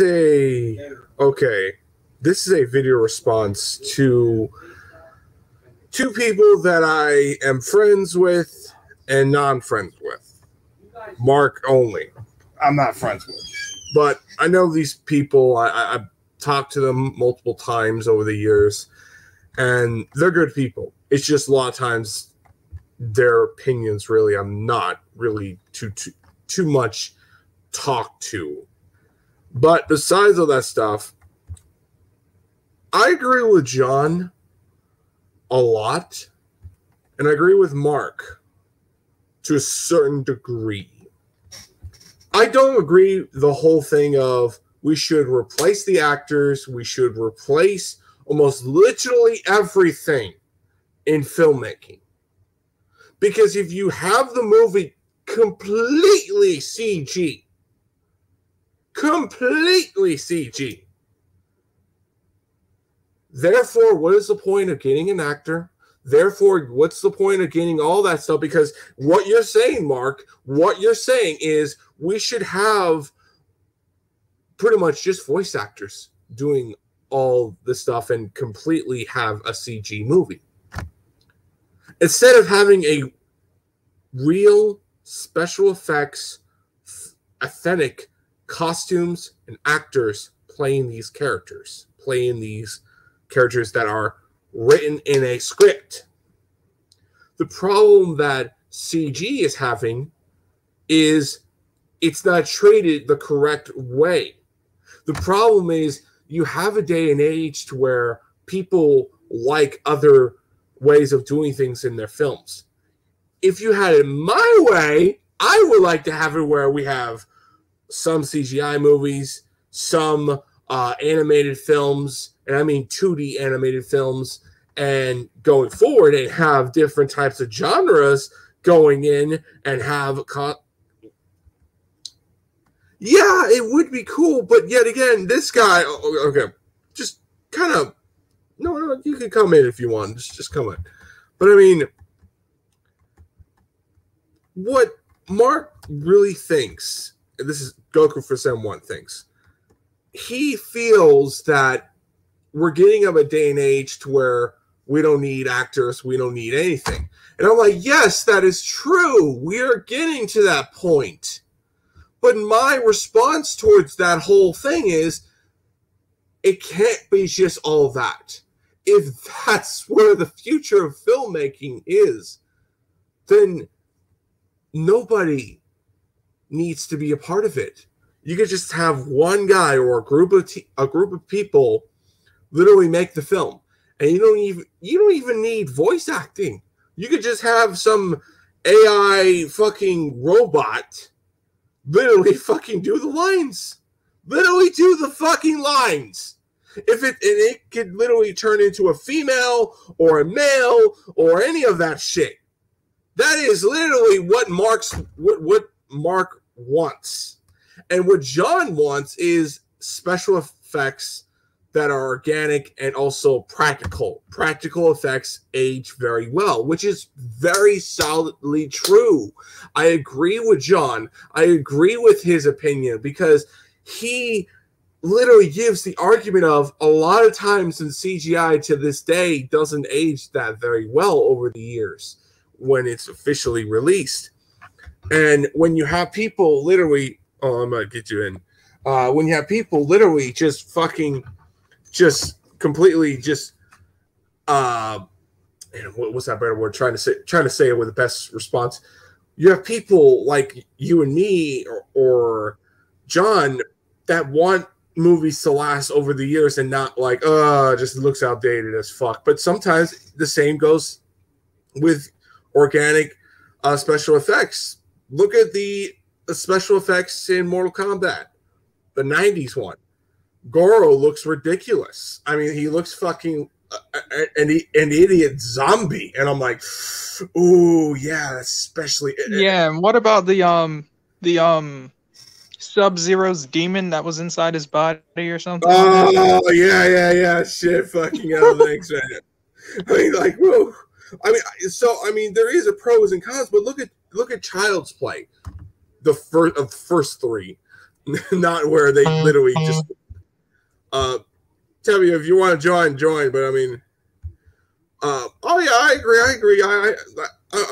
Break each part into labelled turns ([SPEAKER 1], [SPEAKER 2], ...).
[SPEAKER 1] Okay. This is a video response to two people that I am friends with and non-friends with. Mark only. I'm not friends with. But I know these people. I've talked to them multiple times over the years, and they're good people. It's just a lot of times their opinions really I'm not really too much talked to. But besides all that stuff, I agree with John a lot, and I agree with Mark to a certain degree. I don't agree the whole thing of we should replace the actors, we should replace almost literally everything in filmmaking. Because if you have the movie completely CG, therefore, what is the point of getting an actor? Therefore, what's the point of getting all that stuff? Because what you're saying, Mark, what you're saying is we should have pretty much just voice actors doing all the stuff and completely have a CG movie. Instead of having a real special effects, authentic costumes and actors playing these characters that are written in a script. The problem that CG is having is it's not treated the correct way. The problem is you have a day and age to where people like other ways of doing things in their films. If you had it my way, I would like to have it where we have some CGI movies, some animated films, and I mean 2D animated films, and going forward and have different types of genres going in and have yeah, it would be cool, but yet again, this guy, okay, just kind of, no, you can come in if you want, just come in. But I mean, what Mark really thinks, and this is Goku for Sem 1 thinks, he feels that we're getting of a day and age to where we don't need actors, we don't need anything. And I'm like, yes, that is true. We are getting to that point. But my response towards that whole thing is, it can't be just all that. If that's where the future of filmmaking is, then nobody needs to be a part of it. You could just have one guy or a group of people literally make the film, and you don't even need voice acting. You could just have some AI fucking robot literally fucking do the lines. Literally do the fucking lines. It could literally turn into a female or a male or any of that shit. That is literally what Mark wants. And what John wants is special effects that are organic and also practical. Practical effects age very well, which is very solidly true. I agree with John. I agree with his opinion because he literally gives the argument of a lot of times in CGI to this day doesn't age that very well over the years when it's officially released. And when you have people literally, oh, I'm going to get you in. When you have people literally just fucking just completely just what's that better word, trying to say it with the best response. You have people like you and me or John that want movies to last over the years and not like just looks outdated as fuck. But sometimes the same goes with organic special effects. Look at the special effects in Mortal Kombat, the 90s one. Goro looks ridiculous. I mean, he looks fucking an idiot zombie, and I'm like, ooh, yeah, especially.
[SPEAKER 2] Yeah, and what about the Sub-Zero's demon that was inside his body or something?
[SPEAKER 1] Oh, yeah, shit, fucking hell, thanks, man. I mean, like, whoa. I mean, there is a pros and cons, but look at Child's Play, the first three. not where they literally just. Tell me if you want to join. But I mean, oh yeah, I agree. I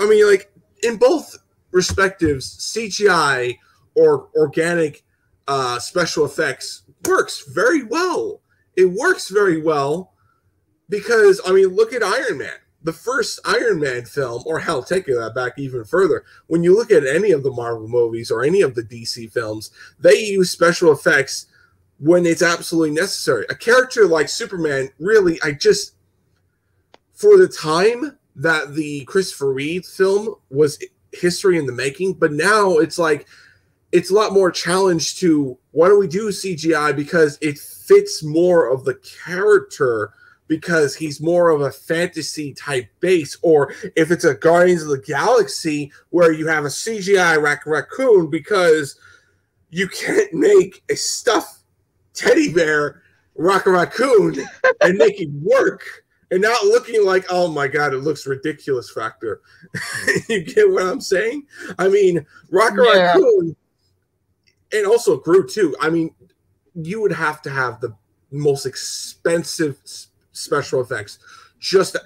[SPEAKER 1] mean, like in both respectives, CGI or organic special effects works very well. It works very well because I mean, look at Iron Man. The first Iron Man film, or hell, taking that back even further, when you look at any of the Marvel movies or any of the DC films, they use special effects when it's absolutely necessary. A character like Superman, really, for the time that the Christopher Reeve film was history in the making, but now it's like, it's a lot more challenge to, why don't we do CGI? Because it fits more of the character, because he's more of a fantasy type base. Or if it's a Guardians of the Galaxy where you have a CGI raccoon, because you can't make a stuffed teddy bear raccoon and make it work and not looking like, oh my god, it looks ridiculous factor. You get what I'm saying? I mean, raccoon, and also Groot too. I mean, you would have to have the most expensive special effects,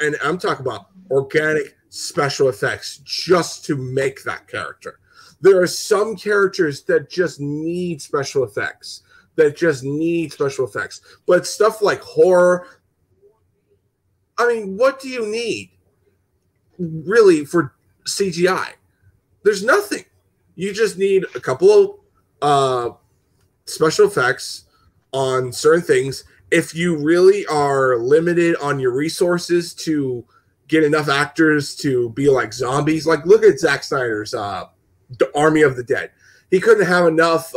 [SPEAKER 1] and I'm talking about organic special effects, just to make that character. There are some characters that just need special effects, but stuff like horror, I mean, what do you need really for CGI? There's nothing. You just need a couple of special effects on certain things. If you really are limited on your resources to get enough actors to be like zombies, like look at Zack Snyder's Army of the Dead. He couldn't have enough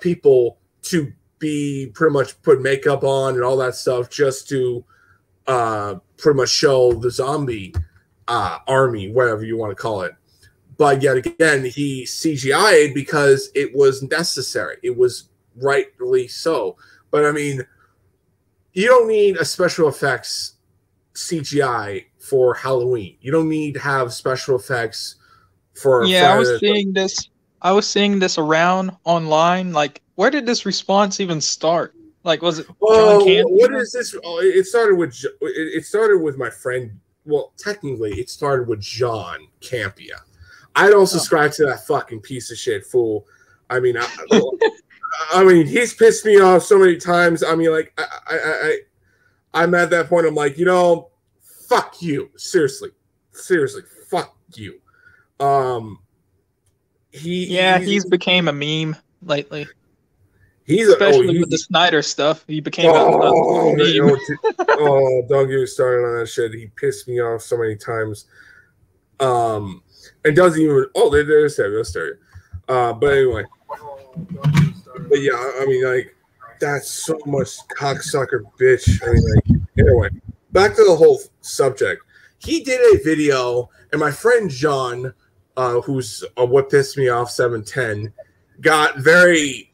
[SPEAKER 1] people to be pretty much put makeup on and all that stuff just to pretty much show the zombie army, whatever you want to call it. But yet again, he CGI'd because it was necessary. It was rightly so. But I mean, you don't need a special effects CGI for Halloween. You don't need to have special effects for
[SPEAKER 2] I was seeing this around online. Like, where did this response even start? Like, was it John Candy?
[SPEAKER 1] What is this? It started with my friend. Well, technically, it started with John Campia. I don't subscribe to that fucking piece of shit fool. I mean, I mean, he's pissed me off so many times. I mean, like, I'm at that point. I'm like, fuck you. Seriously, fuck you.
[SPEAKER 2] He's became a meme lately.
[SPEAKER 1] Especially
[SPEAKER 2] with the Snyder stuff, he became a meme.
[SPEAKER 1] Don't get me started on that shit. He pissed me off so many times. And doesn't even. Oh, there's that. But anyway. But yeah, I mean, like, that's so much cocksucker bitch. I mean, like, anyway, back to the whole subject. He did a video, and my friend John, who's What Pissed Me Off 710, got very.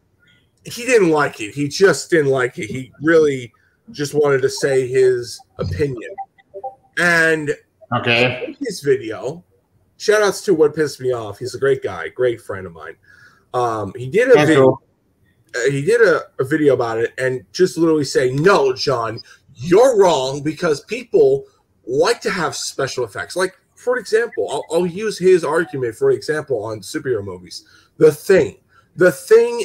[SPEAKER 1] He didn't like it. He just didn't like it. He really just wanted to say his opinion. And his video, shout outs to What Pissed Me Off. He's a great guy, great friend of mine. He did a video. He did a video about it and just literally say, no, John, you're wrong because people like to have special effects. Like, for example, I'll use his argument, for example, on superhero movies. The Thing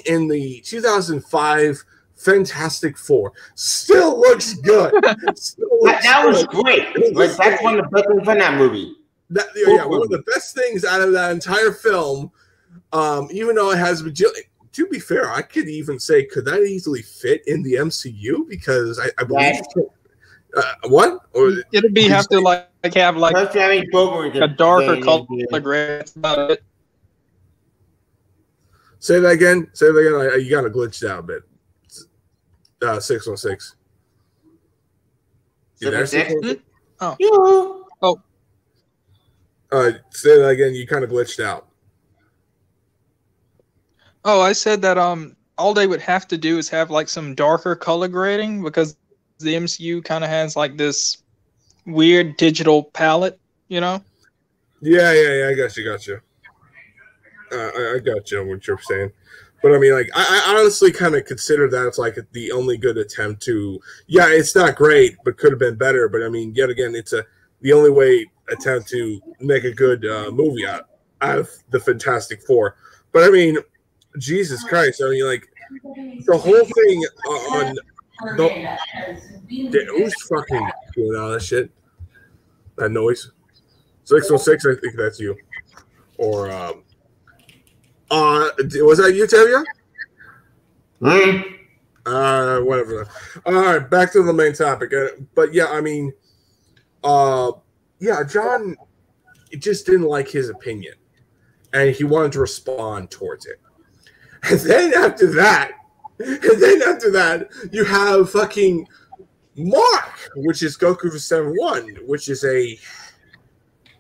[SPEAKER 1] in the 2005 Fantastic Four still looks good.
[SPEAKER 3] That was great. That's one of the best things in that movie.
[SPEAKER 1] One of the best things out of that entire film, even though it has to be fair, I could even say, could that easily fit in the MCU? Because I believe what? Or
[SPEAKER 2] it'd be have to have a darker color gray. That's about it.
[SPEAKER 1] Say that again. You got to glitched out a bit. 616. You there? 616?
[SPEAKER 2] Oh.
[SPEAKER 1] Say that again. You kind of glitched out.
[SPEAKER 2] Oh, I said that all they would have to do is have like some darker color grading because the MCU kind of has like this weird digital palette,
[SPEAKER 1] Yeah, I got you. I got you on what you're saying. But I mean, like, I honestly kind of consider that it's like the only good attempt to, yeah, it's not great, but could have been better. But I mean, yet again, it's the only way attempt to make a good movie out of the Fantastic Four. But I mean, Jesus Christ, I mean, like, the whole thing on who's fucking doing all that shit? That noise? 606, I think that's you. Or, was that you, Tevye? Whatever. All right, back to the main topic. But yeah, I mean, yeah, John just didn't like his opinion, and he wanted to respond towards it. And then after that, you have fucking Mark, which is Goku for 7-1, which is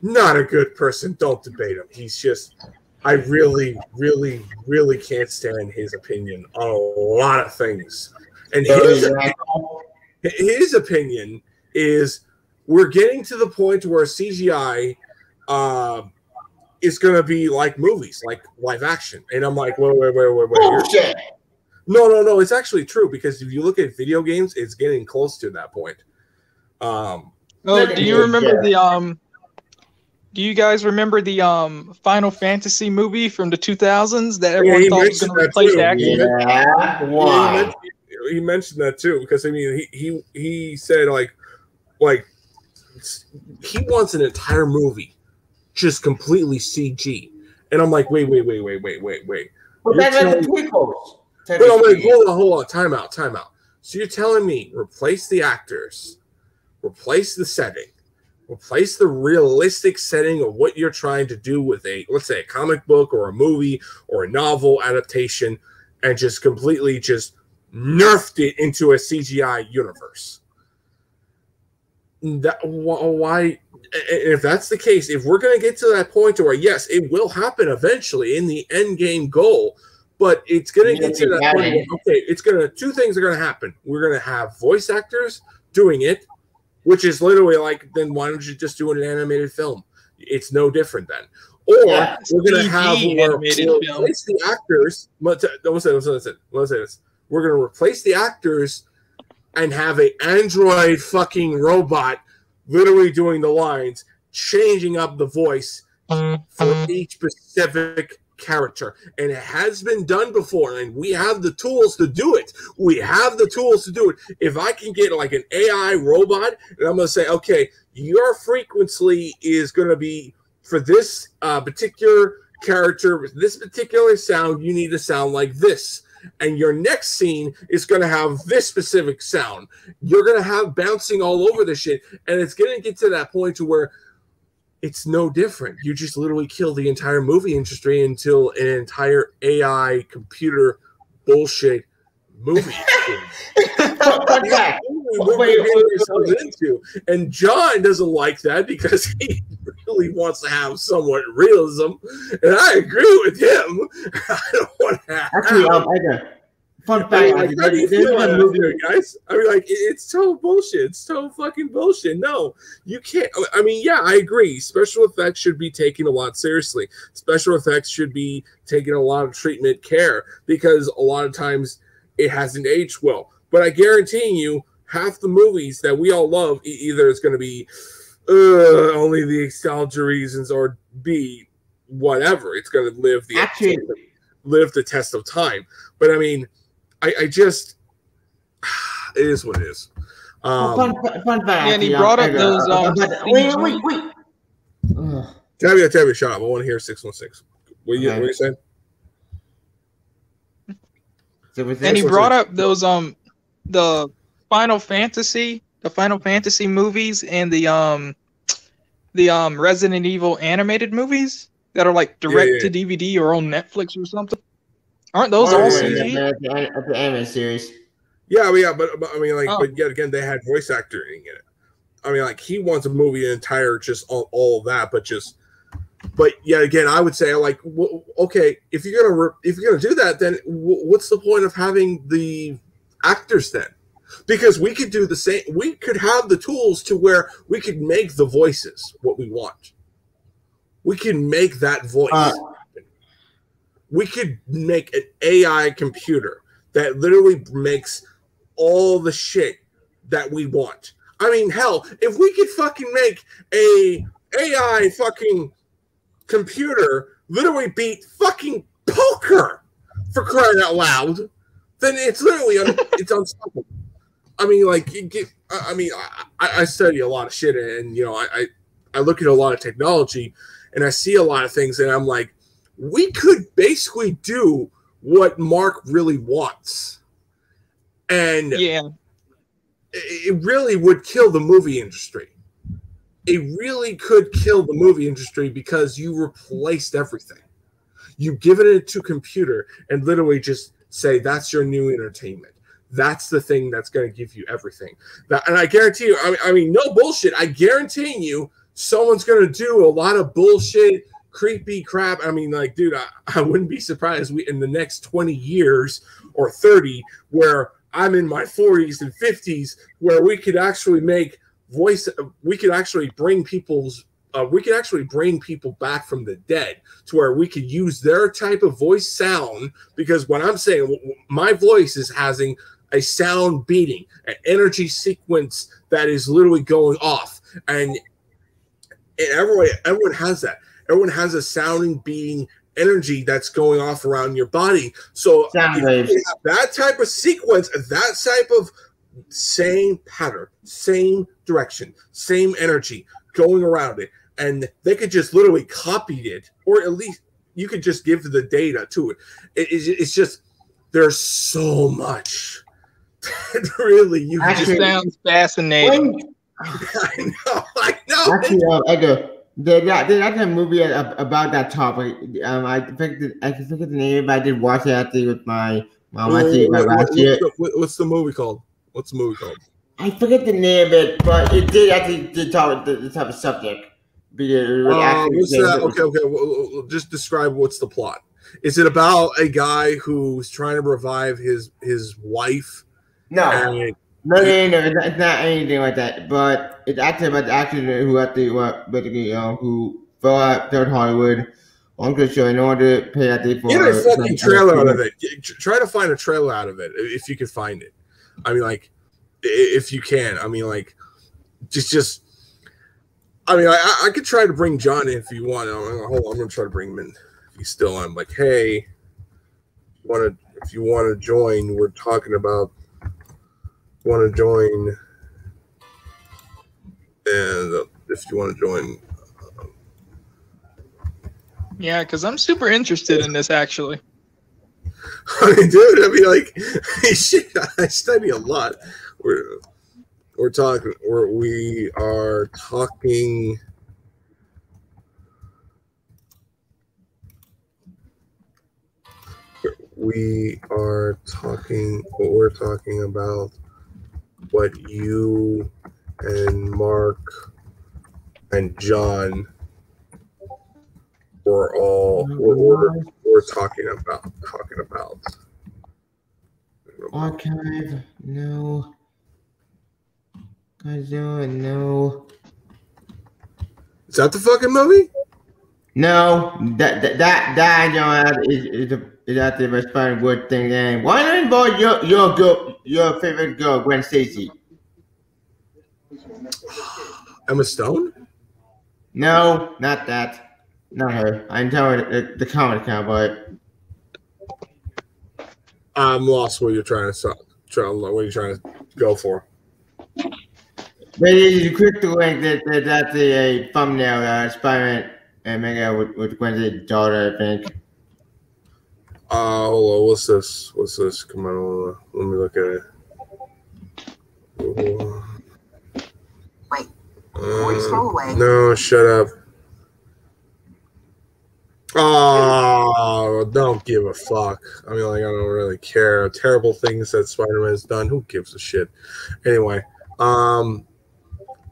[SPEAKER 1] not a good person. Don't debate him. He's just, I really, really, really can't stand his opinion on a lot of things. And his opinion is we're getting to the point where CGI is going to be like movies, like live action. And I'm like, wait.
[SPEAKER 3] Bullshit.
[SPEAKER 1] No. It's actually true, because if you look at video games, it's getting close to that point.
[SPEAKER 2] Do you remember the Do you guys remember the Final Fantasy movie from the 2000s that everyone thought was going to replace the actors?
[SPEAKER 3] Yeah, why?
[SPEAKER 1] He mentioned that too, because I mean, he said like he wants an entire movie just completely CG, and I'm like, wait.
[SPEAKER 3] But that's like the prequels.
[SPEAKER 1] Wait, hold on, time out. So you're telling me replace the actors, replace the setting, replace the realistic setting of what you're trying to do with let's say a comic book or a movie or a novel adaptation, and just completely just nerfed it into a CGI universe? Why? If that's the case, if we're going to get to that point where, yes, it will happen eventually in the end game goal, but it's going to get to that point where, two things are going to happen. We're going to have voice actors doing it, which is literally like, then why don't you just do an animated film? It's no different then. Or we're going to have replace the actors. Let's say this. We're going to replace the actors and have an android fucking robot literally doing the lines, changing up the voice for each specific character. And it has been done before, and we have the tools to do it. If I can get like an AI robot, and I'm going to say, okay, your frequency is going to be for this particular character, with this particular sound, you need to sound like this. And your next scene is going to have this specific sound. You're going to have bouncing all over the shit. And it's going to get to that point to where it's no different. You just literally kill the entire movie industry until an entire AI computer bullshit movie. And John doesn't like that because he really wants to have somewhat realism, and I agree with him. I don't want to have.
[SPEAKER 3] Actually, fun fact,
[SPEAKER 1] guys. I mean, like, it's total bullshit. It's total fucking bullshit. No, you can't. I mean, yeah, I agree. Special effects should be taken a lot seriously. Special effects should be taken a lot of treatment care, because a lot of times it hasn't aged well. But I guarantee you, half the movies that we all love, either it's going to be only the nostalgia reasons, or B, whatever. It's going to live the test of time. But I mean, I just, it is what it is.
[SPEAKER 3] Fun fact.
[SPEAKER 2] Yeah, and he brought up those.
[SPEAKER 3] Wait.
[SPEAKER 1] Tabby, shut up. I want to hear 616. What are you saying?
[SPEAKER 2] And he brought up those the Final Fantasy movies and the Resident Evil animated movies that are like direct to DVD or on Netflix or something. Aren't those all CG?
[SPEAKER 3] The anime series.
[SPEAKER 1] Yeah, but I mean, like, but yet again, they had voice acting in it. I mean, like, he wants a movie entire just all of that, but yet again, I would say, like, okay, if you're gonna do that, then what's the point of having the actors then? Because we could do the same. We could have the tools to where we could make the voices what we want. We can make that voice. we could make an AI computer that literally makes all the shit that we want. I mean, hell, if we could fucking make a AI fucking computer literally beat fucking poker, for crying out loud, then it's literally it's unstoppable. I mean, like, I study a lot of shit, and you know, I look at a lot of technology, and I see a lot of things, and I'm like, we could basically do what Mark really wants, and
[SPEAKER 2] yeah,
[SPEAKER 1] it really would kill the movie industry. It really could kill the movie industry because you replaced everything. You give it to a computer and literally just say, that's your new entertainment. That's the thing that's going to give you everything. And I guarantee you, I mean, no bullshit. I guarantee you someone's going to do a lot of bullshit, creepy crap. I mean, like, dude, I wouldn't be surprised in the next 20 years or 30 where I'm in my 40s and 50s where we could actually make we could actually bring people back from the dead to where we could use their type of voice sound, because what I'm saying, my voice is having a sound beating, an energy sequence that is literally going off, and everyone has that. Everyone has a sounding, beating energy that's going off around your body. So if you have that type of sequence, that type of same pattern, same direction, same energy going around it, and they could just literally copy it, or at least you could just give the data to it. It's just, there's so much that really you
[SPEAKER 2] actually sounds fascinating.
[SPEAKER 1] I know.
[SPEAKER 3] Actually, there's a movie about that topic. I forget the name. I did watch it actually with my mom.
[SPEAKER 1] What's the movie called? What's the movie called?
[SPEAKER 3] I forget the name of it, but it did actually talk the type of subject.
[SPEAKER 1] Okay. Well, just describe what's the plot. Is it about a guy who's trying to revive his wife?
[SPEAKER 3] No. It's not anything like that. But it's actually about the actor who fell out third Hollywood on the show in order to pay out for.
[SPEAKER 1] Get a fucking trailer out of it. Try to find a trailer out of it if you can find it. I mean, like, if you can. I mean, like, just. I mean, I could try to bring John in if you want. Hold on, I'm gonna try to bring him in. If he's still on, like, hey, if you want to join, we're talking about. Want to join, and if you want to join,
[SPEAKER 2] yeah, because I'm super interested in this actually.
[SPEAKER 1] I mean, dude, I mean, like, shit, I study a lot. We are talking. We are talking what we're talking about. What you and Mark and John were all we're talking about.
[SPEAKER 3] Archive, no. No.
[SPEAKER 1] Is that the fucking movie?
[SPEAKER 3] No, that is that the responding word thing. And why not involve your favorite girl, Gwen Stacy?
[SPEAKER 1] Emma Stone?
[SPEAKER 3] No, not that. Not her. I'm telling the comic account, but
[SPEAKER 1] I'm lost. What you're trying to what you're trying to go for?
[SPEAKER 3] But you click the link that's a thumbnail. Spider-Man and Mega with Gwen's daughter, I think.
[SPEAKER 1] Hold on. What's this? Come on, let me look at it.
[SPEAKER 4] Wait. Before you scroll away.
[SPEAKER 1] No, shut up. Oh, don't give a fuck. I mean, like, I don't really care. Terrible things that Spider-Man's done. Who gives a shit? Anyway, I'm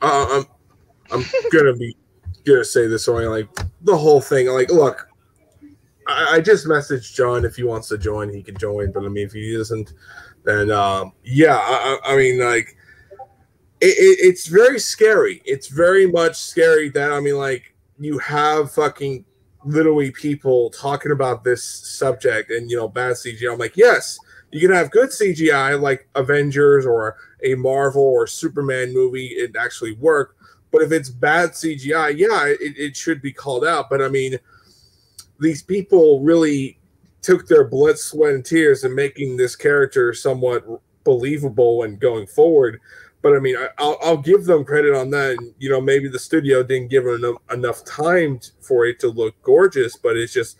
[SPEAKER 1] gonna say this only, like, the whole thing. Like, look, I just messaged John. If he wants to join, he can join. But I mean, if he isn't, then yeah. I mean, like, it's very scary. It's very much scary that, I mean, like, you have fucking literally people talking about this subject and, you know, bad CGI. I'm like, yes, you can have good CGI like Avengers or a Marvel or Superman movie, it actually work. But if it's bad CGI, yeah, it should be called out. But I mean, these people really took their blood, sweat, and tears in making this character somewhat believable and going forward. But I mean, I'll give them credit on that. And, you know, maybe the studio didn't give it enough time for it to look gorgeous. But it's just,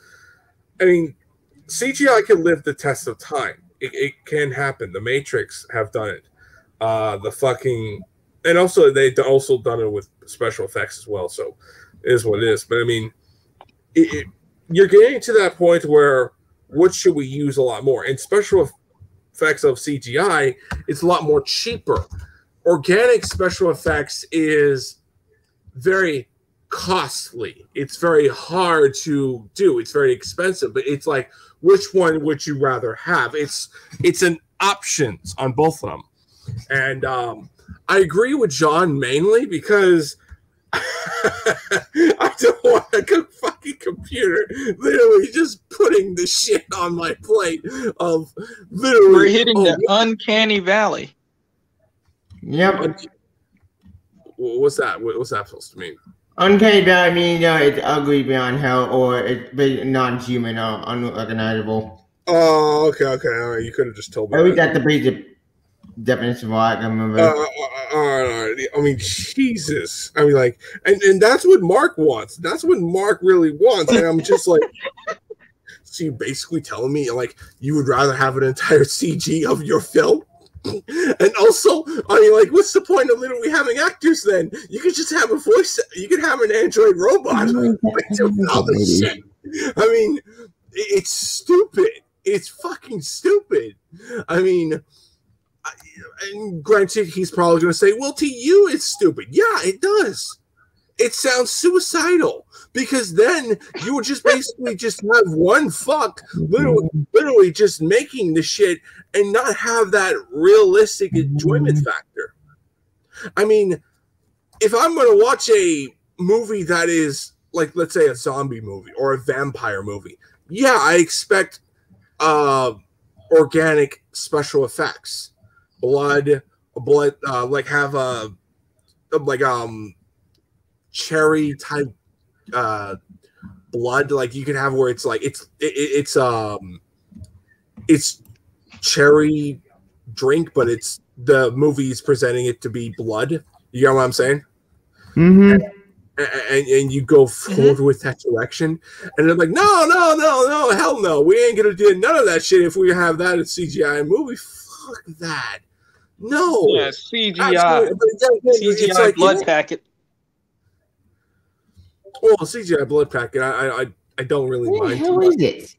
[SPEAKER 1] I mean, CGI can live the test of time. It can happen. The Matrix have done it. And also they've also done it with special effects as well. So it is what it is. But I mean, you're getting to that point where what should we use a lot more? And special effects of CGI, it's a lot more cheaper. Organic special effects is very costly. It's very hard to do. It's very expensive. But it's like, which one would you rather have? It's an options on both of them. And I agree with John mainly because I don't want a fucking computer literally just putting the shit on my plate of literally.
[SPEAKER 2] We're hitting the uncanny valley.
[SPEAKER 3] Yep.
[SPEAKER 1] What's that? What's that supposed to mean?
[SPEAKER 3] Uncanny valley means it's ugly beyond hell, or it's non-human or unrecognizable.
[SPEAKER 1] Oh, okay. All right. You could have just told me.
[SPEAKER 3] At least that's the basic definition of what I can remember.
[SPEAKER 1] All right. I mean, Jesus. I mean, like, and that's what Mark wants. That's what Mark really wants. And I'm just like, so you basically telling me, like, you would rather have an entire CG of your film? And also, I mean, like, what's the point of literally having actors then? You could just have a voice. You could have an android robot. All this shit. I mean, it's stupid. It's fucking stupid. I mean, and granted, he's probably going to say, well, to you, it's stupid. Yeah, it does. It sounds suicidal because then you would just basically just have one fuck literally just making the shit and not have that realistic enjoyment factor. I mean, if I'm going to watch a movie that is like, let's say a zombie movie or a vampire movie, yeah, I expect organic special effects. Blood, like have a cherry type blood, like you can have where it's like it's cherry drink, but it's the movie's presenting it to be blood. You know what I'm saying?
[SPEAKER 3] Mm-hmm.
[SPEAKER 1] And you go forward with that direction, and they're like, no, hell no, we ain't gonna do none of that shit if we have that in CGI movie. Fuck that. No.
[SPEAKER 2] Yeah, CGI. CGI like, blood packet.
[SPEAKER 1] Well, CGI blood packet, I don't really mind.
[SPEAKER 3] What is it?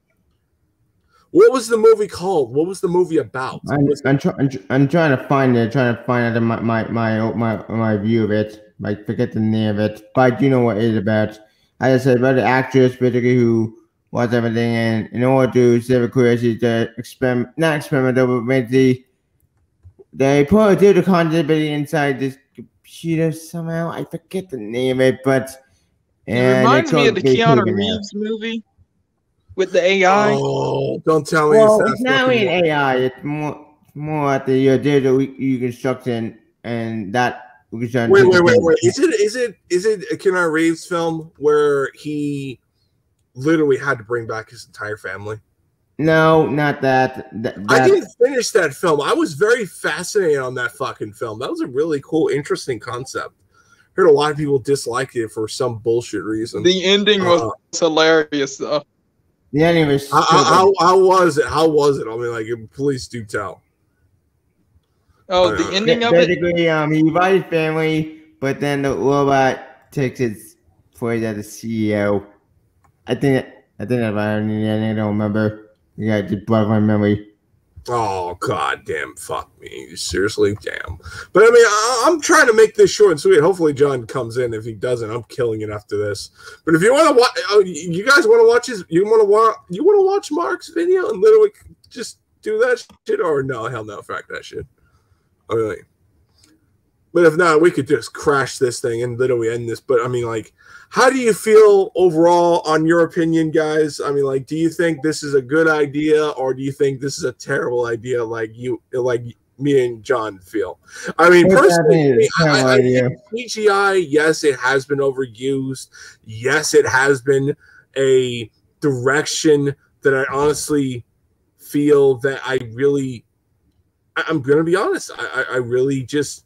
[SPEAKER 1] What was the movie called? What was the movie about?
[SPEAKER 3] I'm trying to find it. Trying to find out my view of it. I forget the name of it, but I do know what it is about. As I said, about the actress, basically who was everything, and in order to save her career, she's not experimental, but basically they put a digital content inside this computer somehow. I forget the name of it, but
[SPEAKER 2] it reminds me of the Keanu Reeves movie with the AI.
[SPEAKER 1] Oh, don't tell me.
[SPEAKER 3] Well, it's not really an AI. It's more at the digital reconstruction, and that. Wait. Is it a Keanu Reeves film where he literally had to bring back his entire family? No, not that.
[SPEAKER 1] I didn't finish that film. I was very fascinated on that fucking film. That was a really cool, interesting concept. Heard a lot of people disliked it for some bullshit reason.
[SPEAKER 2] The ending was hilarious, though.
[SPEAKER 3] The ending was.
[SPEAKER 1] How was it? How was it? I mean, like, please do tell.
[SPEAKER 2] Oh, the ending of it?
[SPEAKER 3] Basically, he invited family, but then the robot takes his place as the CEO. I think I don't remember. Yeah, it just brought my memory.
[SPEAKER 1] Oh, god damn, fuck me. Seriously, damn. But I mean, I'm trying to make this short and sweet. Hopefully John comes in. If he doesn't, I'm killing it after this. But if you want to watch, you guys want to watch you want to watch Mark's video and literally just do that shit? Or no, hell no, fuck that shit. Really. But if not, we could just crash this thing and literally end this. But I mean, like, how do you feel overall on your opinion, guys? I mean, like, do you think this is a good idea, or do you think this is a terrible idea, like me and John feel? I mean, personally, I think CGI, yes, it has been overused. Yes, it has been a direction that I honestly feel that I'm going to be honest. I really just,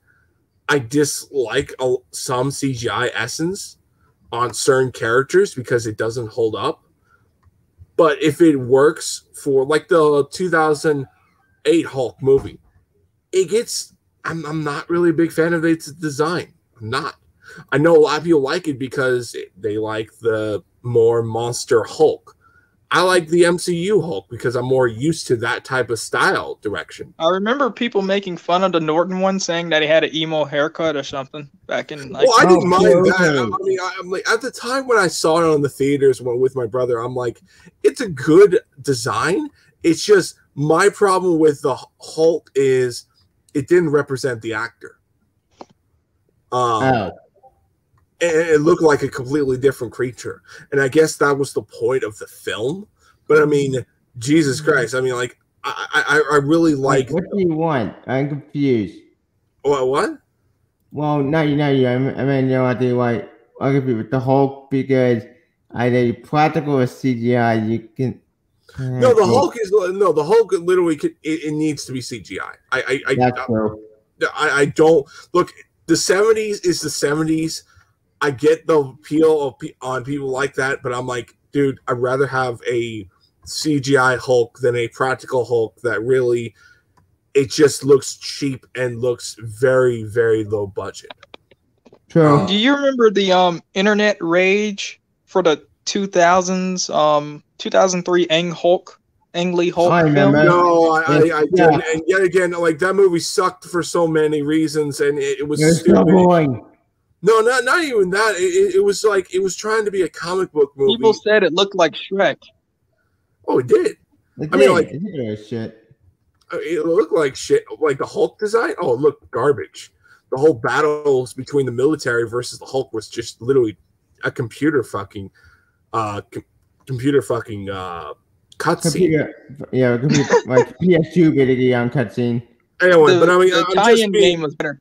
[SPEAKER 1] I dislike some CGI essence on certain characters because it doesn't hold up. But if it works for like the 2008 Hulk movie, it gets, I'm not really a big fan of its design. I'm not. I know a lot of people like it because they like the more monster Hulk. I like the MCU Hulk because I'm more used to that type of style direction.
[SPEAKER 2] I remember people making fun of the Norton one, saying that he had an emo haircut or something back in. Like,
[SPEAKER 1] well, I didn't mind that. I mean, I'm like, at the time when I saw it on the theaters with my brother, I'm like, it's a good design. It's just my problem with the Hulk is it didn't represent the actor. And it looked like a completely different creature. And I guess that was the point of the film. But I mean, Jesus Christ. I mean, like, I really like.
[SPEAKER 3] What do you want? I'm confused.
[SPEAKER 1] What?
[SPEAKER 3] Well, not you. I mean, I think like other people with the Hulk because either practical or CGI. You can.
[SPEAKER 1] No, the Hulk is no. The Hulk literally it needs to be CGI. I don't look. The 70s is the 70s. I get the appeal on people like that, but I'm like, dude, I'd rather have a CGI Hulk than a practical Hulk that really, it just looks cheap and looks very, very low budget.
[SPEAKER 3] True.
[SPEAKER 2] Do you remember the internet rage for the 2000s, 2003 Ang Lee Hulk film?
[SPEAKER 1] No, I didn't. And yet again, like, that movie sucked for so many reasons, and it was stupid. No, not even that. It was like it was trying to be a comic book movie.
[SPEAKER 2] People said it looked like Shrek.
[SPEAKER 1] Oh, it did.
[SPEAKER 3] I mean, like,
[SPEAKER 1] shit. It looked like shit. Like the Hulk design. Oh, it looked garbage. The whole battles between the military versus the Hulk was just literally a computer fucking cutscene.
[SPEAKER 3] Yeah, like PS2 basically on cutscene.
[SPEAKER 1] Anyway, but I mean,
[SPEAKER 2] the tie-in game was better.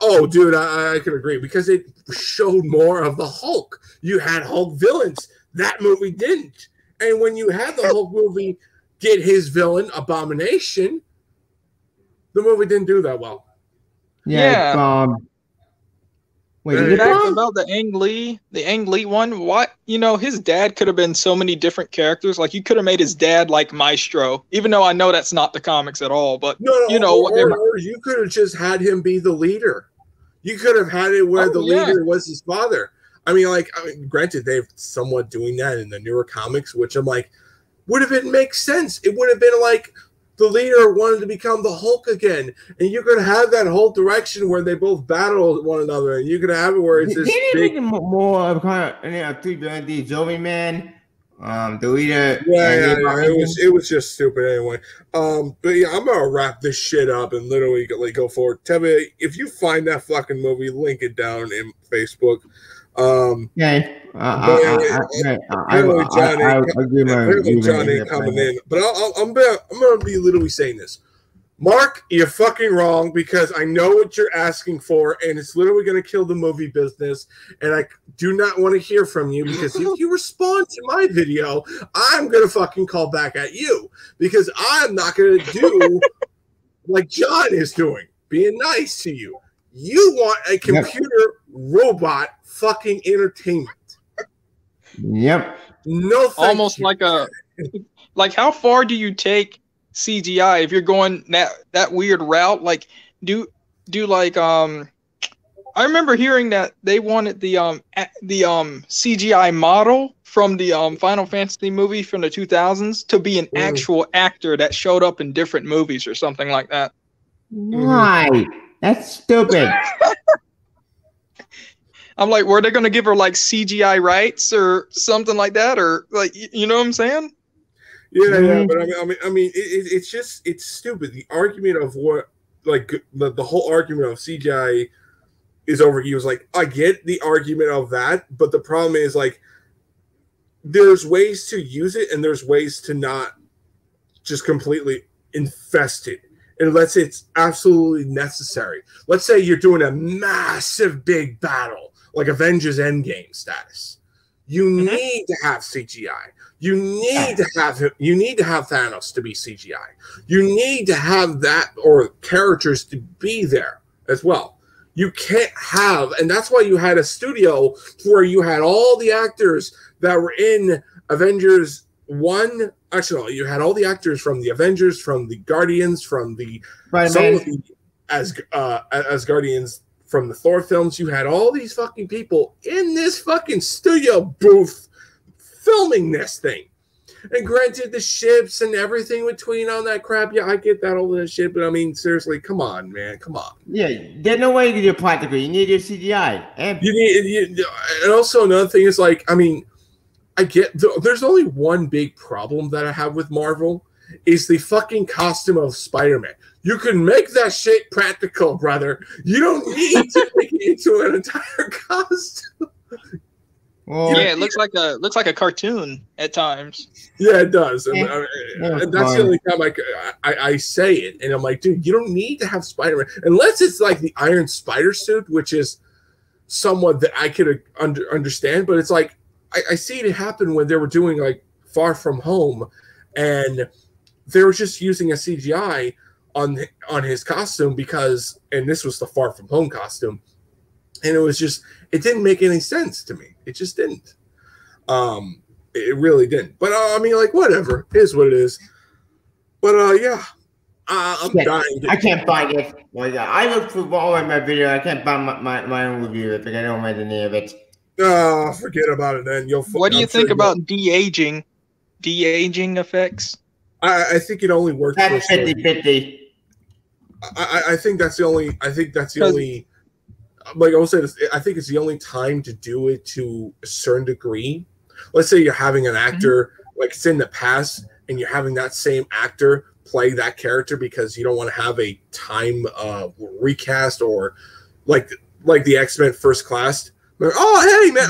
[SPEAKER 1] Oh, dude, I can agree because it showed more of the Hulk. You had Hulk villains. That movie didn't. And when you had the Hulk movie get his villain, Abomination, the movie didn't do that well.
[SPEAKER 2] Yeah. Wait, about the Ang Lee one, what? You know, his dad could have been so many different characters. Like, you could have made his dad like Maestro, even though I know that's not the comics at all. But, you know,
[SPEAKER 1] or you could have just had him be the leader. You could have had it where the leader was his father. I mean, granted, they're somewhat doing that in the newer comics, which I'm like, would have been make sense. It would have been like the leader wanted to become the Hulk again, and you could have that whole direction where they both battle one another, and you could have it where it's this big
[SPEAKER 3] more of kind of three villains, Zombie Man, the leader.
[SPEAKER 1] Yeah, it was just stupid anyway. But yeah, I'm gonna wrap this shit up and literally go forward. Tell me if you find that fucking movie, link it down in Facebook.
[SPEAKER 3] Okay.
[SPEAKER 1] John ain't coming in, but I'm gonna be literally saying this. Mark, you're fucking wrong because I know what you're asking for, and it's literally going to kill the movie business. And I do not want to hear from you because if you respond to my video, I'm going to fucking call back at you because I'm not going to do like John is doing, being nice to you. You want a computer robot fucking entertainment.
[SPEAKER 3] Yep.
[SPEAKER 1] No,
[SPEAKER 2] almost you. Like how far do you take CGI if you're going that weird route? Like do like I remember hearing that they wanted the CGI model from the Final Fantasy movie from the 2000s to be an actual actor that showed up in different movies or something like that.
[SPEAKER 3] Why? That's stupid.
[SPEAKER 2] I'm like, were they going to give her like CGI rights or something like that, or like, you know what I'm saying?
[SPEAKER 1] Yeah, but I mean, it's stupid. The argument of what, like, the whole argument of CGI is over. He was like, I get the argument of that, but the problem is like there's ways to use it and there's ways to not just completely infest it unless it's absolutely necessary. Let's say you're doing a massive big battle like Avengers Endgame status. You need to have CGI. You need to have Thanos to be CGI. You need to have that or characters to be there as well. You can't have, and that's why you had a studio where you had all the actors that were in Avengers 1. Actually, no, you had all the actors from the Avengers, from the Guardians, from the as Guardians from the Thor films. You had all these fucking people in this fucking studio booth filming this thing. And granted, the ships and everything between on that crap, yeah, I get that all that shit, but I mean, seriously, come on, man, come on.
[SPEAKER 3] Yeah, there's no way you can do practical. You need your CGI. And
[SPEAKER 1] also another thing is like, I mean, I get there's only one big problem that I have with Marvel is the fucking costume of Spider-Man. You can make that shit practical, brother. You don't need to make it into an entire costume.
[SPEAKER 2] Well, yeah, it looks like a cartoon at times.
[SPEAKER 1] Yeah, it does. And that's the only time I say it. And I'm like, dude, you don't need to have Spider-Man. Unless it's like the Iron Spider suit, which is somewhat that I could understand. But it's like, I see it happen when they were doing like Far From Home. And they were just using a CGI on his costume because, and this was the Far From Home costume. And it was just, it didn't make any sense to me. It just didn't. It really didn't. But I mean, like, whatever. It is what it is. But yeah, I'm dying.
[SPEAKER 3] I can't find it. Well, yeah, I looked through all of my video. I can't find my own review of it. I don't remember the name of it.
[SPEAKER 1] Oh, forget about it then.
[SPEAKER 2] What do you think about de-aging effects?
[SPEAKER 1] I think it only works.
[SPEAKER 3] That's 50-50.
[SPEAKER 1] I think that's the only. Like I will say this, I think it's the only time to do it to a certain degree. Let's say you're having an actor, like it's in the past, and you're having that same actor play that character because you don't want to have a time recast or like the X-Men First Class. Like, oh, hey, man.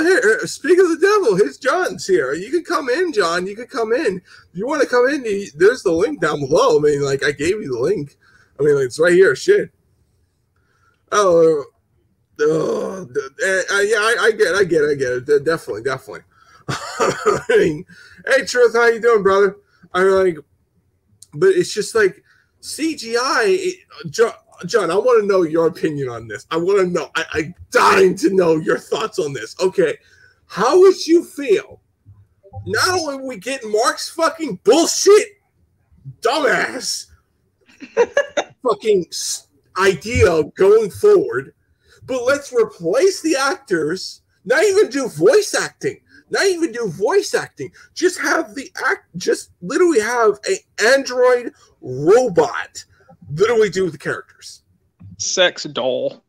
[SPEAKER 1] Hey, speak of the devil, here's John's here. You can come in, John. You can come in. If you want to come in, there's the link down below. I mean, like, I gave you the link. I mean, like, it's right here. Shit. Yeah, I get it. Definitely. I mean, hey, Truth, how you doing, brother? I'm like, but it's just like CGI. John, I want to know your opinion on this. I want to know. I'm dying to know your thoughts on this. Okay, how would you feel? Not only we get Mark's fucking bullshit, dumbass, fucking idea going forward, but let's replace the actors. Not even do voice acting. Just have just literally have an android robot literally do the characters.
[SPEAKER 2] Sex doll.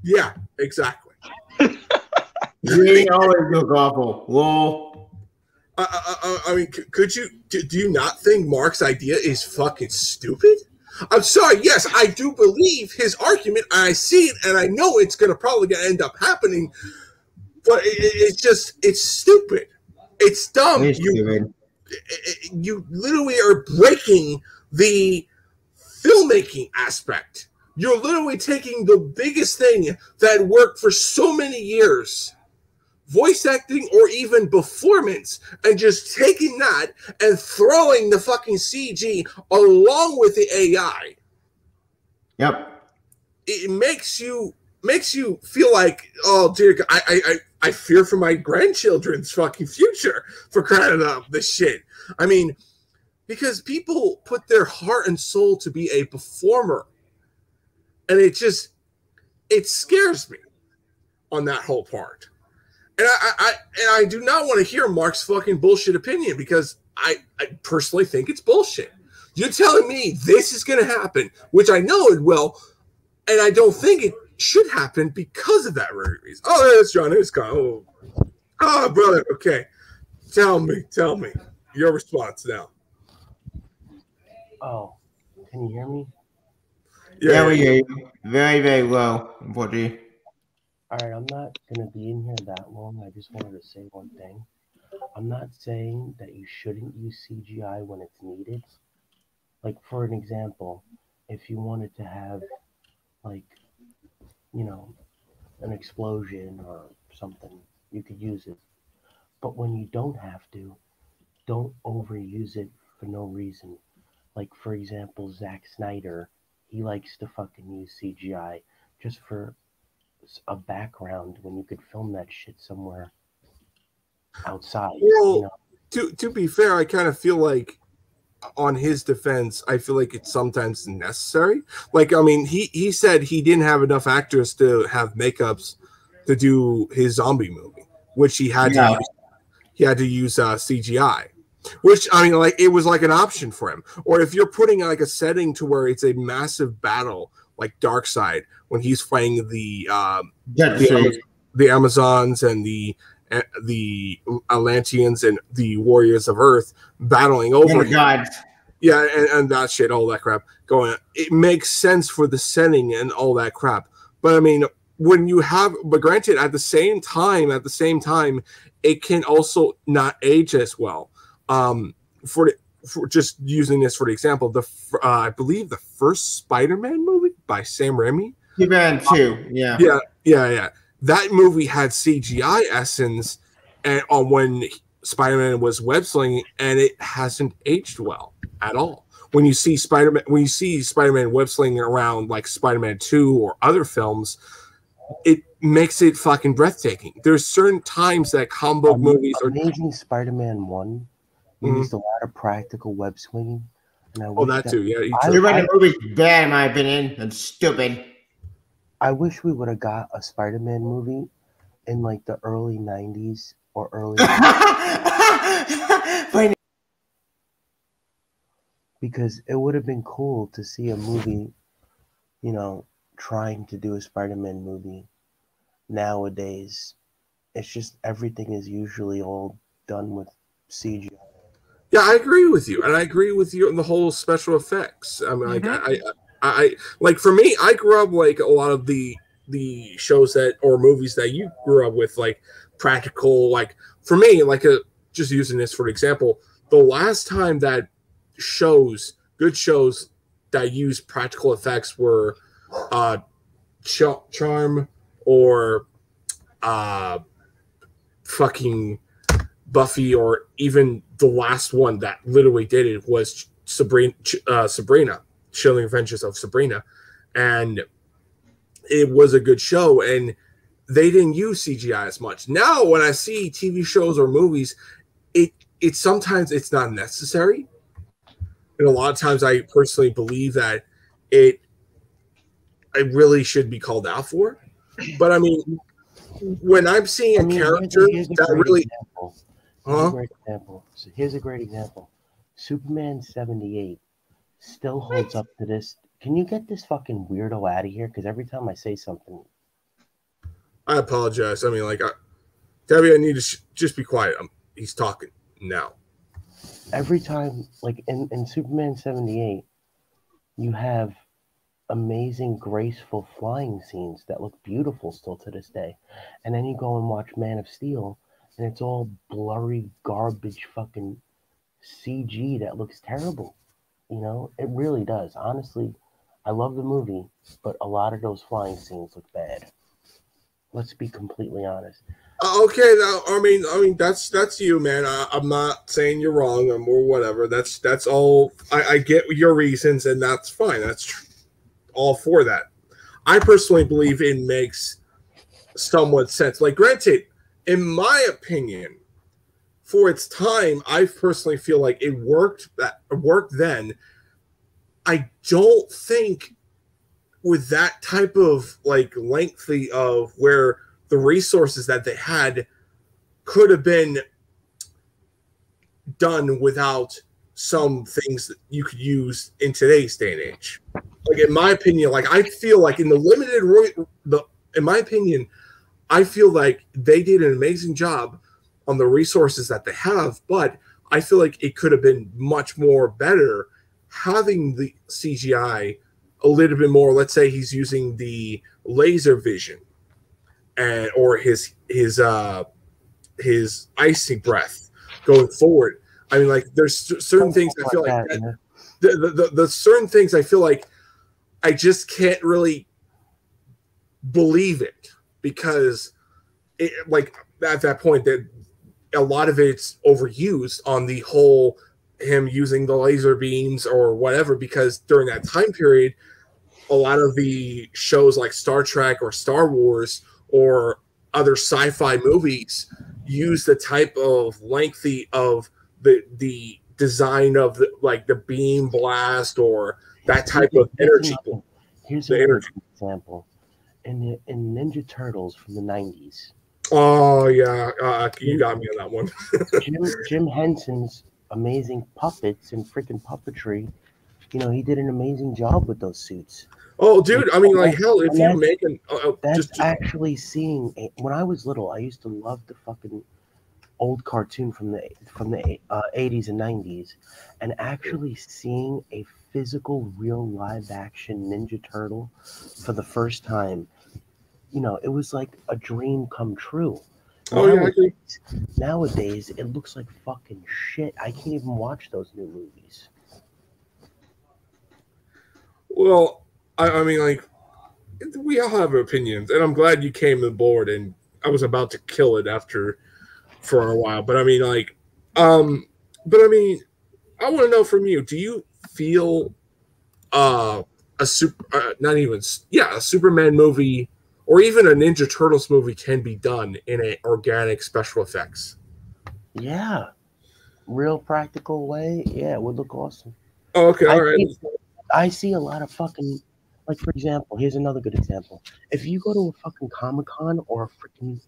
[SPEAKER 1] Yeah, exactly.
[SPEAKER 3] Really always look awful. Whoa.
[SPEAKER 1] I mean, do you not think Mark's idea is fucking stupid? I'm sorry. Yes, I do believe his argument. I see it, and I know it's going to probably end up happening. But it's stupid. It's dumb. You literally are breaking the filmmaking aspect. You're literally taking the biggest thing that worked for so many years, voice acting or even performance, and just taking that and throwing the fucking CG along with the AI.
[SPEAKER 3] Yep.
[SPEAKER 1] It makes you feel like, oh dear, I fear for my grandchildren's fucking future for crying out this shit. I mean, because people put their heart and soul to be a performer, and it scares me on that whole part. And I do not want to hear Mark's fucking bullshit opinion because I personally think it's bullshit. You're telling me this is going to happen, which I know it will, and I don't think it should happen because of that very reason. Oh, there's John. It's gone. Oh, brother. Okay. Tell me your response now.
[SPEAKER 5] Oh, can you hear me?
[SPEAKER 3] Yeah, we hear you. Very, very well, unfortunately.
[SPEAKER 5] All right, I'm not going to be in here that long. I just wanted to say one thing. I'm not saying that you shouldn't use CGI when it's needed. Like, for an example, if you wanted to have, like, you know, an explosion or something, you could use it. But when you don't have to, don't overuse it for no reason. Like, for example, Zack Snyder, he likes to fucking use CGI just for a background when you could film that shit somewhere outside.
[SPEAKER 1] Well,
[SPEAKER 5] you know?
[SPEAKER 1] to be fair, I kind of feel like, on his defense, I feel like it's sometimes necessary. Like, I mean, he said he didn't have enough actors to have makeups to do his zombie movie, which he had to use CGI. Which, I mean, like, it was like an option for him. Or if you're putting like a setting to where it's a massive battle, like Darkseid, when he's fighting the Amazons and the Atlanteans and the Warriors of Earth battling over
[SPEAKER 3] God.
[SPEAKER 1] Yeah, and that shit, all that crap going on. It makes sense for the setting and all that crap. But I mean, when you have, but granted, at the same time, it can also not age as well. For just using this for the example, I believe the first Spider-Man movie by Sam Raimi.
[SPEAKER 3] Spider-Man 2,
[SPEAKER 1] yeah. That movie had CGI essence and on when Spider-Man was web slinging, and it hasn't aged well at all. When you see Spider-Man web slinging around like Spider-Man 2 or other films, it makes it fucking breathtaking. There's certain times that comic book movies are
[SPEAKER 5] Amazing Spider-Man 1 used a lot of practical web swinging.
[SPEAKER 1] And that too, yeah.
[SPEAKER 3] The movie's bad in my opinion and stupid.
[SPEAKER 5] I wish we would have got a Spider-Man movie in like the early 90s or early because it would have been cool to see a movie, you know, trying to do a Spider-Man movie. Nowadays, it's just everything is usually all done with CGI.
[SPEAKER 1] Yeah, I agree with you, and I agree with you on the whole special effects. I mean, I like, for me, I grew up like a lot of the shows that or movies that you grew up with, like practical. Like for me, like just using this for example, the last time that good shows that use practical effects were Charm or fucking Buffy, or even the last one that literally did it was Sabrina, Chilling Adventures of Sabrina, and it was a good show, and they didn't use CGI as much. Now, when I see TV shows or movies, it sometimes it's not necessary, and a lot of times I personally believe that it really should be called out for. But I mean, when I'm seeing a character that really.
[SPEAKER 5] Here's a great example. Superman 78 still holds up to this. Can you get this fucking weirdo out of here? Because every time I say something,
[SPEAKER 1] I apologize. I mean, like, Debbie, I need to just be quiet. He's talking now.
[SPEAKER 5] Every time, like in Superman 78, you have amazing, graceful flying scenes that look beautiful still to this day. And then you go and watch Man of Steel, and it's all blurry, garbage fucking CG that looks terrible. You know, it really does. Honestly, I love the movie, but a lot of those flying scenes look bad. Let's be completely honest.
[SPEAKER 1] Okay, now I mean that's you, man. I'm not saying you're wrong or whatever. That's all. I get your reasons, and that's fine. That's all for that. I personally believe it makes somewhat sense. Like, granted, in my opinion, for its time, I personally feel like it worked then. I don't think with that type of like lengthy of where the resources that they had could have been done without some things that you could use in today's day and age. Like, in my opinion, like, I feel like in my opinion, I feel like they did an amazing job on the resources that they have, but I feel like it could have been much more better having the CGI a little bit more. Let's say he's using the laser vision, or his icy breath going forward. I mean, like there's certain things I feel like the certain things I feel like I just can't really believe it, because it, like at that point that a lot of it's overused on the whole him using the laser beams or whatever, because during that time period a lot of the shows like Star Trek or Star Wars or other sci-fi movies use the type of lengthy of the design of the beam blast or that type of energy.
[SPEAKER 5] Here's another example. In Ninja Turtles from the 90s.
[SPEAKER 1] Oh, yeah. You got me on that one.
[SPEAKER 5] Jim Henson's amazing puppets and freaking puppetry. You know, he did an amazing job with those suits.
[SPEAKER 1] Oh, dude. I mean, like, hell, if you make an...
[SPEAKER 5] actually seeing... when I was little, I used to love the fucking old cartoon from the 80s and 90s. And actually seeing a physical, real live-action Ninja Turtle for the first time, you know, it was like a dream come true. Nowadays, it looks like fucking shit. I can't even watch those new movies.
[SPEAKER 1] Well, I mean, like, we all have opinions, and I'm glad you came aboard, and I was about to kill it for a while. But I mean, like, I want to know from you, do you feel a Superman movie or even a Ninja Turtles movie can be done in an organic special effects?
[SPEAKER 5] Yeah. Real practical way. Yeah, it would look awesome.
[SPEAKER 1] Oh, okay, all right.
[SPEAKER 5] I see a lot of fucking, like, for example, here's another good example. If you go to a fucking Comic-Con or a freaking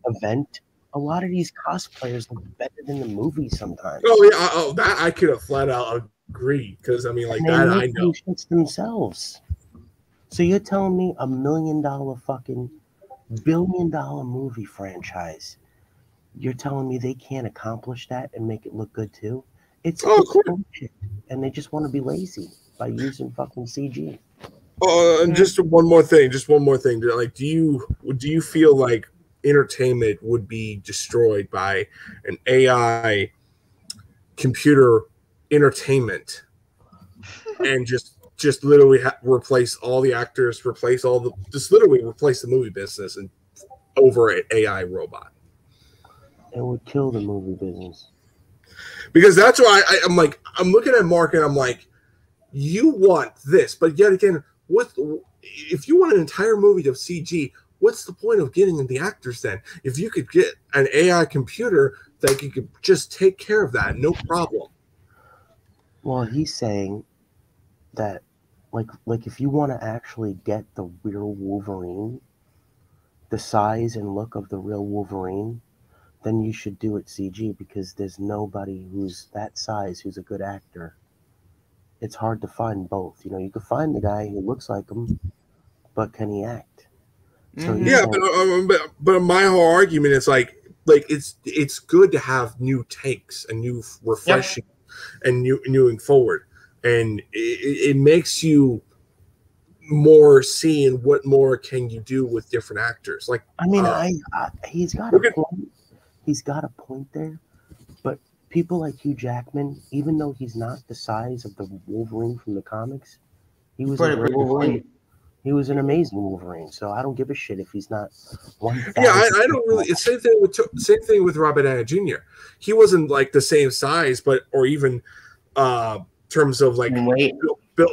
[SPEAKER 5] event, a lot of these cosplayers look better than the movies sometimes.
[SPEAKER 1] Oh, yeah. That I could have flat out agreed, because, I mean, like, that I know.
[SPEAKER 5] Themselves. So you're telling me $1 million fucking $1 billion movie franchise, you're telling me they can't accomplish that and make it look good too? It's bullshit, and they just want to be lazy by using fucking CG.
[SPEAKER 1] And just one more thing. Like, do you feel like entertainment would be destroyed by an AI computer entertainment and just literally replace all the actors, literally replace the movie business and over an AI robot?
[SPEAKER 5] It would kill the movie business.
[SPEAKER 1] Because that's why I'm like, I'm looking at Mark and I'm like, you want this, but yet again, if you want an entire movie of CG, what's the point of getting the actors then? If you could get an AI computer that you could just take care of that, no problem.
[SPEAKER 5] Well, he's saying that, like if you want to actually get the real Wolverine, the size and look of the real Wolverine, then you should do it CG, because there's nobody who's that size who's a good actor. It's hard to find both. You know, you can find the guy who looks like him, but can he act? So
[SPEAKER 1] but my whole argument is like it's good to have new takes and new refreshing and new forward, and it makes you more seeing what more can you do with different actors. Like,
[SPEAKER 5] I mean, he's got a point. He's got a point there, but people like Hugh Jackman, even though he's not the size of the Wolverine from the comics, he was a great Wolverine. He was an amazing Wolverine, so I don't give a shit if he's not one.
[SPEAKER 1] Yeah, I don't really. It's same thing with Robert Downey Jr. He wasn't like the same size, or even terms of like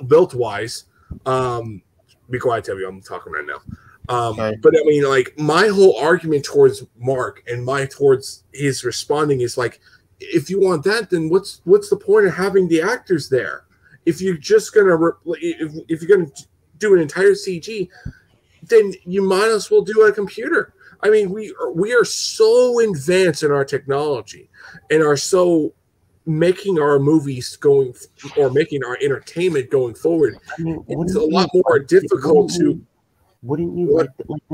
[SPEAKER 1] built wise. Be quiet, Tabby. I'm talking right now. But I mean, like, my whole argument towards Mark and towards his responding is like, if you want that, then what's the point of having the actors there? If you're just gonna if you're gonna do an entire CG, then you might as well do a computer. I mean, we are so advanced in our technology and are so making our movies making our entertainment going forward. I mean, it's a lot more difficult to.
[SPEAKER 5] Wouldn't you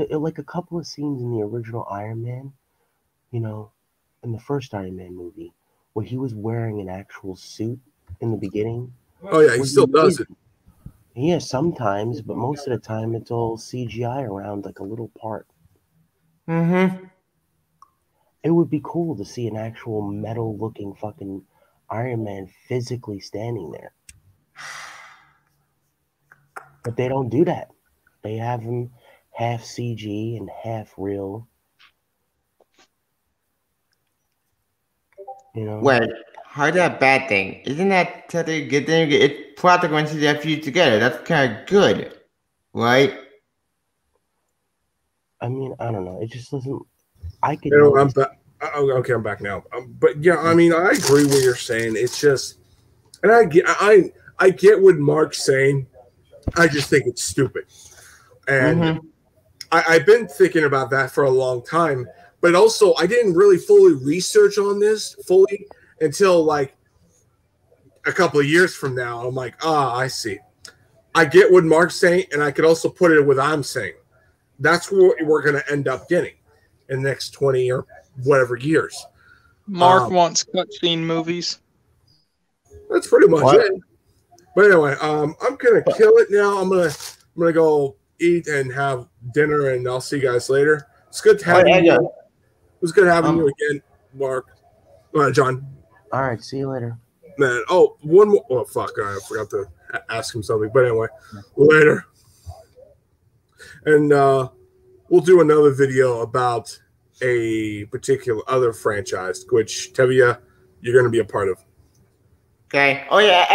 [SPEAKER 5] like a couple of scenes in the original Iron Man, you know, in the first Iron Man movie, where he was wearing an actual suit in the beginning?
[SPEAKER 1] Oh yeah, he still does it.
[SPEAKER 5] Yeah, sometimes, but most of the time it's all CGI around like a little part.
[SPEAKER 3] Mm-hmm.
[SPEAKER 5] It would be cool to see an actual metal-looking fucking Iron Man physically standing there. But they don't do that. They have him half CG and half real. You know?
[SPEAKER 3] Wait, how's that a bad thing? Isn't that technically a good thing? It's practical and CGI fused together. That's kind of good, right?
[SPEAKER 5] I mean, I don't know. It just doesn't. I could.
[SPEAKER 1] You know, I'm back. Okay, I'm back now. But yeah, I mean, I agree what you're saying. It's just, and I get what Mark's saying. I just think it's stupid, and I've been thinking about that for a long time. But also, I didn't really fully research on this fully until like a couple of years from now. I'm like, I see. I get what Mark's saying, and I could also put it with I'm saying. That's what we're going to end up getting in the next 20 or whatever years.
[SPEAKER 2] Mark wants cutscene movies.
[SPEAKER 1] That's pretty much it. But anyway, I'm gonna kill it now. I'm gonna go eat and have dinner, and I'll see you guys later. It's good to have you. It was good having you again, Mark. John.
[SPEAKER 5] All right, see you later.
[SPEAKER 1] Man, one more. Oh fuck! I forgot to ask him something. But anyway, later. And we'll do another video about a particular other franchise, which Tevia, you're going to be a part of.
[SPEAKER 3] Okay. Oh yeah.